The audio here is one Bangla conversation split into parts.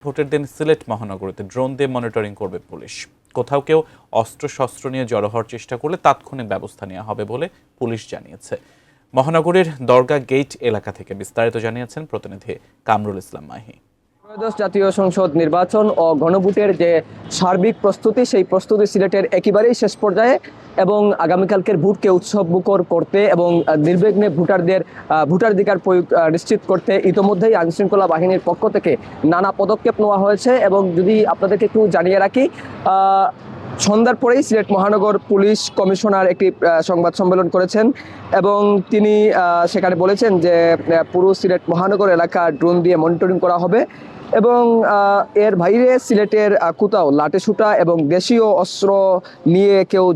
ভোটের দিন সিলেট মহানগরীতে ড্রোন দিয়ে মনিটরিং করবে পুলিশ। কোথাও কেউ অস্ত্রশস্ত্র নিয়ে জড়ো হওয়ার চেষ্টা করলে তাৎক্ষণিক ব্যবস্থা নেওয়া হবে বলে পুলিশ জানিয়েছে। মহানগরীর দরগা গেট এলাকা থেকে বিস্তারিত জানিয়েছেন প্রতিনিধি কামরুল ইসলাম মাহি। ত্রয়োদশ জাতীয় সংসদ নির্বাচন ও গণভোটের যে সার্বিক প্রস্তুতি, সেই প্রস্তুতি সিলেটের একেবারেই শেষ পর্যায়ে এবং আগামীকালকের ভোটকে উৎসবমুখর করতে এবং নির্বিঘ্নে ভোটারদের ভোটাধিকার প্রয়োগ নিশ্চিত করতে ইতোমধ্যেই আইনশৃঙ্খলা বাহিনীর পক্ষ থেকে নানা পদক্ষেপ নেওয়া হয়েছে। এবং যদি আপনাদেরকে একটু জানিয়ে রাখি, সন্ধ্যার পরেই সিলেট মহানগর পুলিশ কমিশনার একটি সংবাদ সম্মেলন করেছেন এবং তিনি সেখানে বলেছেন যে পুরো সিলেট মহানগর এলাকা ড্রোন দিয়ে মনিটরিং করা হবে এবং এর বাইরে সিলেটের কোথাও লাঠিসোঁটা এবং দেশীয় অস্ত্র নিয়ে কেউ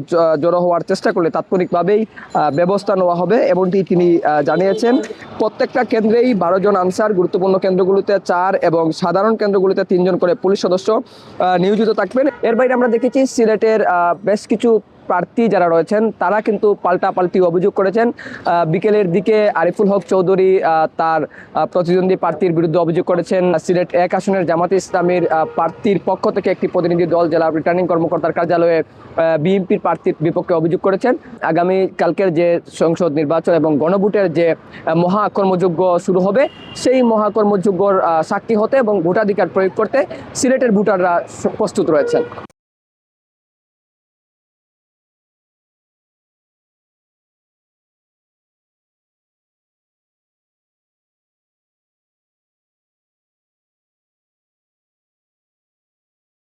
জড়ো হওয়ার চেষ্টা করলে তাৎক্ষণিকভাবেই ব্যবস্থা নেওয়া হবে এমনটি তিনি জানিয়েছেন। প্রত্যেকটা কেন্দ্রেই 12 জন আনসার, গুরুত্বপূর্ণ কেন্দ্রগুলোতে 4 এবং সাধারণ কেন্দ্রগুলোতে 3 জন করে পুলিশ সদস্য নিয়োজিত থাকবেন। এর বাইরে আমরা দেখেছি সিলেটের বেশ কিছু প্রার্থী যারা রয়েছেন তারা কিন্তু পাল্টাপাল্টি অভিযোগ করেছেন। বিকেলের দিকে আরিফুল হক চৌধুরী তার প্রতিদ্বন্দ্বী প্রার্থীর বিরুদ্ধে অভিযোগ করেছেন। সিলেট 1 আসনের জামাতে ইসলামীর প্রার্থীর পক্ষ থেকে একটি প্রতিনিধি দল জেলা রিটার্নিং কর্মকর্তার কার্যালয়ে বিএনপির প্রার্থীর বিপক্ষে অভিযোগ করেছেন। আগামী কালকের যে সংসদ নির্বাচন এবং গণভোটের যে মহাকর্মযজ্ঞ শুরু হবে, সেই মহাকর্মযজ্ঞর সাক্ষী হতে এবং ভোটাধিকার প্রয়োগ করতে সিলেটের ভোটাররা প্রস্তুত রয়েছেন।